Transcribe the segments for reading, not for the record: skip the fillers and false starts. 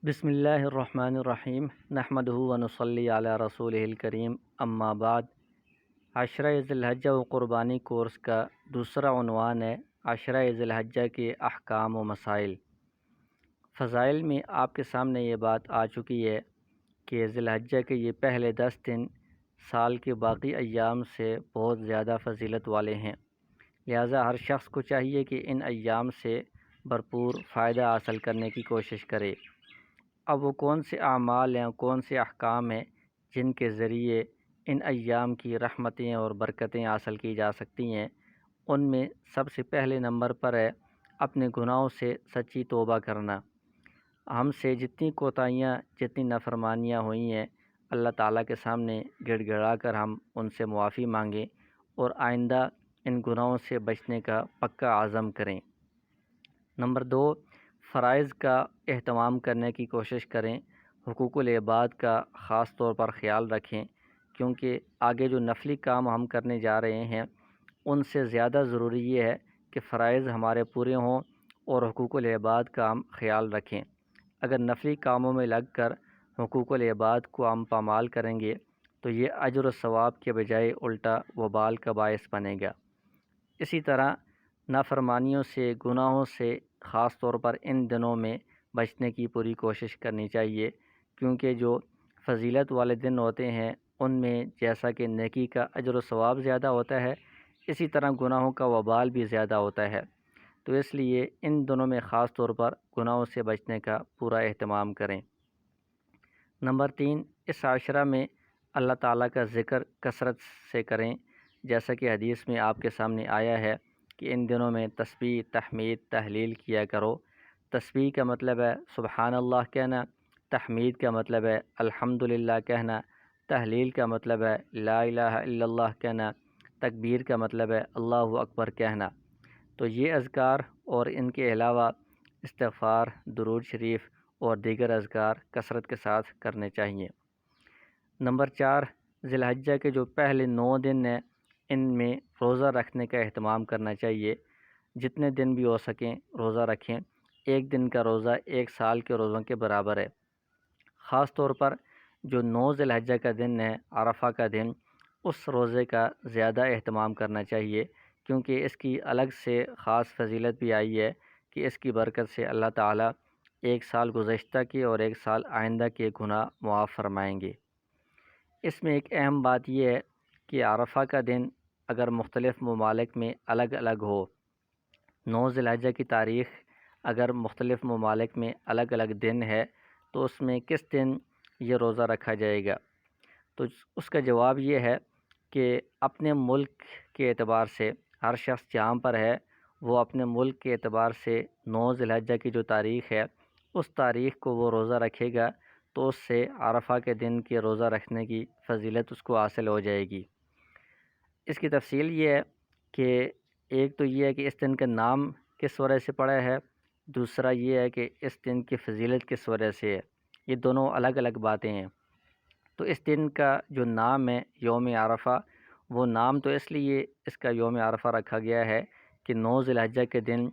بسم اللہ الرحمن الرحیم نحمدہ ونصلی علی رسولہ الکریم اما بعد۔ عشرہ ذی الحجہ و قربانی کورس کا دوسرا عنوان ہے عشرہ ذی الحجہ کے احکام و مسائل۔ فضائل میں آپ کے سامنے یہ بات آ چکی ہے کہ ذی الحجہ کے یہ پہلے 10 دن سال کے باقی ایام سے بہت زیادہ فضیلت والے ہیں، لہٰذا ہر شخص کو چاہیے کہ ان ایام سے بھرپور فائدہ حاصل کرنے کی کوشش کرے۔ اب وہ کون سے اعمال ہیں، کون سے احکام ہیں جن کے ذریعے ان ایام کی رحمتیں اور برکتیں حاصل کی جا سکتی ہیں؟ ان میں سب سے پہلے نمبر پر ہے اپنے گناہوں سے سچی توبہ کرنا۔ ہم سے جتنی کوتاہیاں، جتنی نافرمانیاں ہوئی ہیں، اللہ تعالیٰ کے سامنے گڑ گڑا کر ہم ان سے معافی مانگیں اور آئندہ ان گناہوں سے بچنے کا پکا عزم کریں۔ نمبر 2، فرائض کا اہتمام کرنے کی کوشش کریں۔ حقوق العباد کا خاص طور پر خیال رکھیں، کیونکہ آگے جو نفلی کام ہم کرنے جا رہے ہیں ان سے زیادہ ضروری یہ ہے کہ فرائض ہمارے پورے ہوں اور حقوق العباد کا ہم خیال رکھیں۔ اگر نفلی کاموں میں لگ کر حقوق العباد کو ہم پامال کریں گے تو یہ اجر و ثواب کے بجائے الٹا وبال کا باعث بنے گا۔ اسی طرح نافرمانیوں سے، گناہوں سے خاص طور پر ان دنوں میں بچنے کی پوری کوشش کرنی چاہیے، کیونکہ جو فضیلت والے دن ہوتے ہیں ان میں جیسا کہ نیکی کا اجر و ثواب زیادہ ہوتا ہے، اسی طرح گناہوں کا وبال بھی زیادہ ہوتا ہے، تو اس لیے ان دنوں میں خاص طور پر گناہوں سے بچنے کا پورا اہتمام کریں۔ نمبر 3، اس عشرہ میں اللہ تعالیٰ کا ذکر کثرت سے کریں، جیسا کہ حدیث میں آپ کے سامنے آیا ہے کہ ان دنوں میں تسبیح، تحمید، تحلیل کیا کرو۔ تسبیح کا مطلب ہے سبحان اللہ کہنا، تحمید کا مطلب ہے الحمدللہ کہنا، تحلیل کا مطلب ہے لا الہ الا اللہ کہنا، تکبیر کا مطلب ہے اللہ اکبر کہنا۔ تو یہ اذکار اور ان کے علاوہ استغفار، درود شریف اور دیگر اذکار کثرت کے ساتھ کرنے چاہیے۔ نمبر 4، ذی الحجہ کے جو پہلے 9 دن ہیں ان میں روزہ رکھنے کا اہتمام کرنا چاہیے۔ جتنے دن بھی ہو سکیں روزہ رکھیں۔ ایک دن کا روزہ 1 سال کے روزوں کے برابر ہے۔ خاص طور پر جو 9 ذی الحجہ کا دن ہے، عرفہ کا دن، اس روزے کا زیادہ اہتمام کرنا چاہیے، کیونکہ اس کی الگ سے خاص فضیلت بھی آئی ہے کہ اس کی برکت سے اللہ تعالیٰ 1 سال گزشتہ کے اور 1 سال آئندہ کے گناہ معاف فرمائیں گے۔ اس میں ایک اہم بات یہ ہے کہ عرفہ کا دن اگر مختلف ممالک میں الگ الگ ہو، 9 ذی الحجہ کی تاریخ اگر مختلف ممالک میں الگ الگ دن ہے تو اس میں کس دن یہ روزہ رکھا جائے گا؟ تو اس کا جواب یہ ہے کہ اپنے ملک کے اعتبار سے ہر شخص جہاں پر ہے وہ اپنے ملک کے اعتبار سے 9 ذی الحجہ کی جو تاریخ ہے اس تاریخ کو وہ روزہ رکھے گا تو اس سے عرفہ کے دن کے روزہ رکھنے کی فضیلت اس کو حاصل ہو جائے گی۔ اس کی تفصیل یہ ہے کہ ایک تو یہ ہے کہ اس دن کا نام کس وجہ سے پڑا ہے، دوسرا یہ ہے کہ اس دن کی فضیلت کس وجہ سے ہے۔ یہ دونوں الگ الگ باتیں ہیں۔ تو اس دن کا جو نام ہے یوم عرفہ، وہ نام تو اس لیے اس کا یوم عرفہ رکھا گیا ہے کہ 9 ذی الحجہ کے دن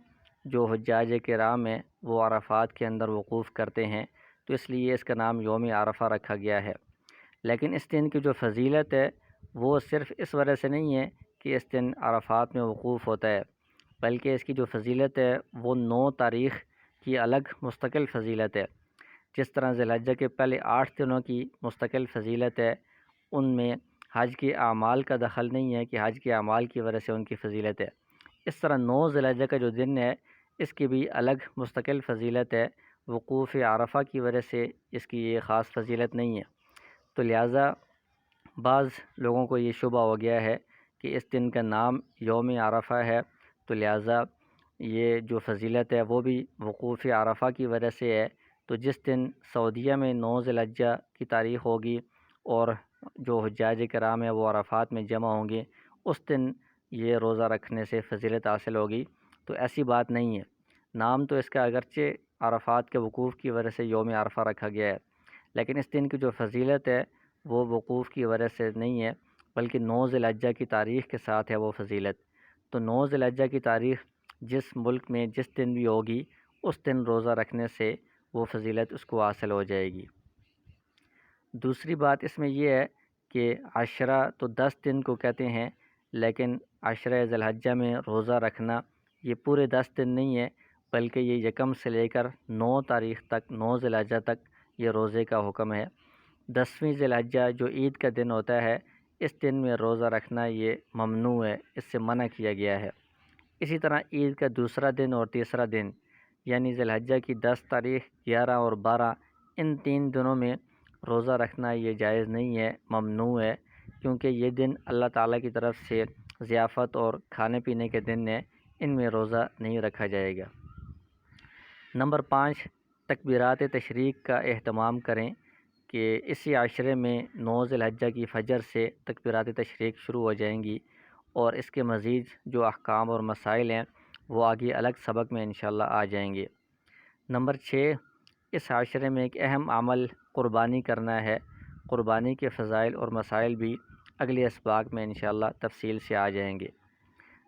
جو حجاج کرام ہیں وہ عرفات کے اندر وقوف کرتے ہیں، تو اس لیے اس کا نام یوم عرفہ رکھا گیا ہے۔ لیکن اس دن کی جو فضیلت ہے وہ صرف اس وجہ سے نہیں ہے کہ اس دن عرفات میں وقوف ہوتا ہے، بلکہ اس کی جو فضیلت ہے وہ 9 تاریخ کی الگ مستقل فضیلت ہے۔ جس طرح ذی الحجہ کے پہلے 8 دنوں کی مستقل فضیلت ہے، ان میں حج کے اعمال کا دخل نہیں ہے کہ حج کے اعمال کی وجہ سے ان کی فضیلت ہے، اس طرح 9 ذی الحجہ کا جو دن ہے اس کی بھی الگ مستقل فضیلت ہے، وقوف عرفہ کی وجہ سے اس کی یہ خاص فضیلت نہیں ہے۔ تو لہٰذا بعض لوگوں کو یہ شبہ ہو گیا ہے کہ اس دن کا نام یوم عرفہ ہے تو لہٰذا یہ جو فضیلت ہے وہ بھی وقوف عرفہ کی وجہ سے ہے۔ تو جس دن سعودیہ میں 9 ذی الحجہ کی تاریخ ہوگی اور جو حجاج کرام ہیں وہ عرفات میں جمع ہوں گے، اس دن یہ روزہ رکھنے سے فضیلت حاصل ہوگی، تو ایسی بات نہیں ہے۔ نام تو اس کا اگرچہ عرفات کے وقوف کی وجہ سے یوم عرفہ رکھا گیا ہے، لیکن اس دن کی جو فضیلت ہے وہ وقوف کی وجہ سے نہیں ہے، بلکہ 9 ذی الحجہ کی تاریخ کے ساتھ ہے وہ فضیلت۔ تو 9 ذی الحجہ کی تاریخ جس ملک میں جس دن بھی ہوگی اس دن روزہ رکھنے سے وہ فضیلت اس کو حاصل ہو جائے گی۔ دوسری بات اس میں یہ ہے کہ عشرہ تو 10 دن کو کہتے ہیں، لیکن عشرہ ذی الحجہ میں روزہ رکھنا یہ پورے 10 دن نہیں ہے، بلکہ یہ یکم سے لے کر 9 تاریخ تک، 9 ذی الحجہ تک یہ روزے کا حکم ہے۔ 10ویں ذی الحجہ جو عید کا دن ہوتا ہے، اس دن میں روزہ رکھنا یہ ممنوع ہے، اس سے منع کیا گیا ہے۔ اسی طرح عید کا دوسرا دن اور تیسرا دن یعنی ذی الحجہ کی 10 تاریخ، 11 اور 12، ان 3 دنوں میں روزہ رکھنا یہ جائز نہیں ہے، ممنوع ہے، کیونکہ یہ دن اللہ تعالیٰ کی طرف سے ضیافت اور کھانے پینے کے دن ہیں، ان میں روزہ نہیں رکھا جائے گا۔ نمبر 5، تکبیرات تشریق کا اہتمام کریں کہ اسی عشرے میں 9 ذی الحجہ کی فجر سے تکبیرات تشریق شروع ہو جائیں گی، اور اس کے مزید جو احکام اور مسائل ہیں وہ آگے الگ سبق میں انشاءاللہ آ جائیں گے۔ نمبر 6، اس عشرے میں ایک اہم عمل قربانی کرنا ہے۔ قربانی کے فضائل اور مسائل بھی اگلے اسباق میں انشاءاللہ تفصیل سے آ جائیں گے۔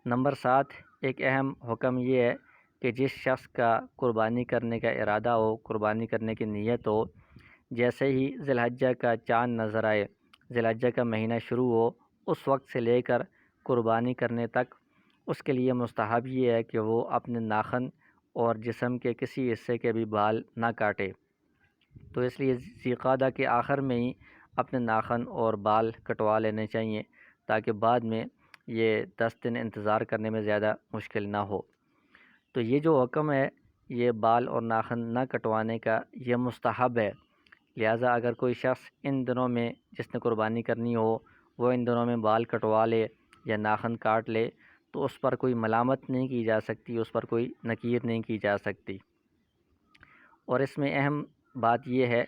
نمبر 7، ایک اہم حکم یہ ہے کہ جس شخص کا قربانی کرنے کا ارادہ ہو، قربانی کرنے کی نیت ہو، جیسے ہی ذی الحجہ کا چاند نظر آئے، ذی الحجہ کا مہینہ شروع ہو، اس وقت سے لے کر قربانی کرنے تک اس کے لیے مستحب یہ ہے کہ وہ اپنے ناخن اور جسم کے کسی حصے کے بھی بال نہ کاٹے۔ تو اس لیے ذی القعدہ کے آخر میں ہی اپنے ناخن اور بال کٹوا لینے چاہیے، تاکہ بعد میں یہ 10 دن انتظار کرنے میں زیادہ مشکل نہ ہو۔ تو یہ جو حکم ہے یہ بال اور ناخن نہ کٹوانے کا، یہ مستحب ہے، لہٰذا اگر کوئی شخص ان دنوں میں جس نے قربانی کرنی ہو وہ ان دنوں میں بال کٹوا لے یا ناخن کاٹ لے تو اس پر کوئی ملامت نہیں کی جا سکتی، اس پر کوئی نکیر نہیں کی جا سکتی۔ اور اس میں اہم بات یہ ہے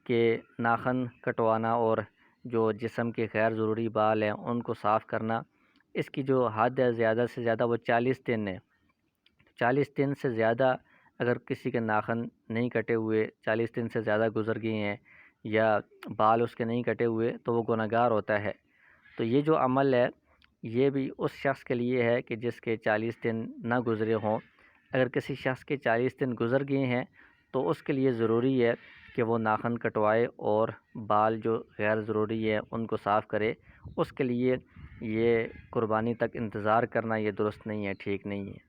کہ ناخن کٹوانا اور جو جسم کے غیر ضروری بال ہیں ان کو صاف کرنا، اس کی جو حد ہے زیادہ سے زیادہ وہ 40 دن ہے۔ 40 دن سے زیادہ اگر کسی کے ناخن نہیں کٹے ہوئے، 40 دن سے زیادہ گزر گئے ہیں یا بال اس کے نہیں کٹے ہوئے تو وہ گنہگار ہوتا ہے۔ تو یہ جو عمل ہے یہ بھی اس شخص کے لیے ہے کہ جس کے 40 دن نہ گزرے ہوں۔ اگر کسی شخص کے 40 دن گزر گئے ہیں تو اس کے لیے ضروری ہے کہ وہ ناخن کٹوائے اور بال جو غیر ضروری ہے ان کو صاف کرے۔ اس کے لیے یہ قربانی تک انتظار کرنا یہ درست نہیں ہے، ٹھیک نہیں ہے۔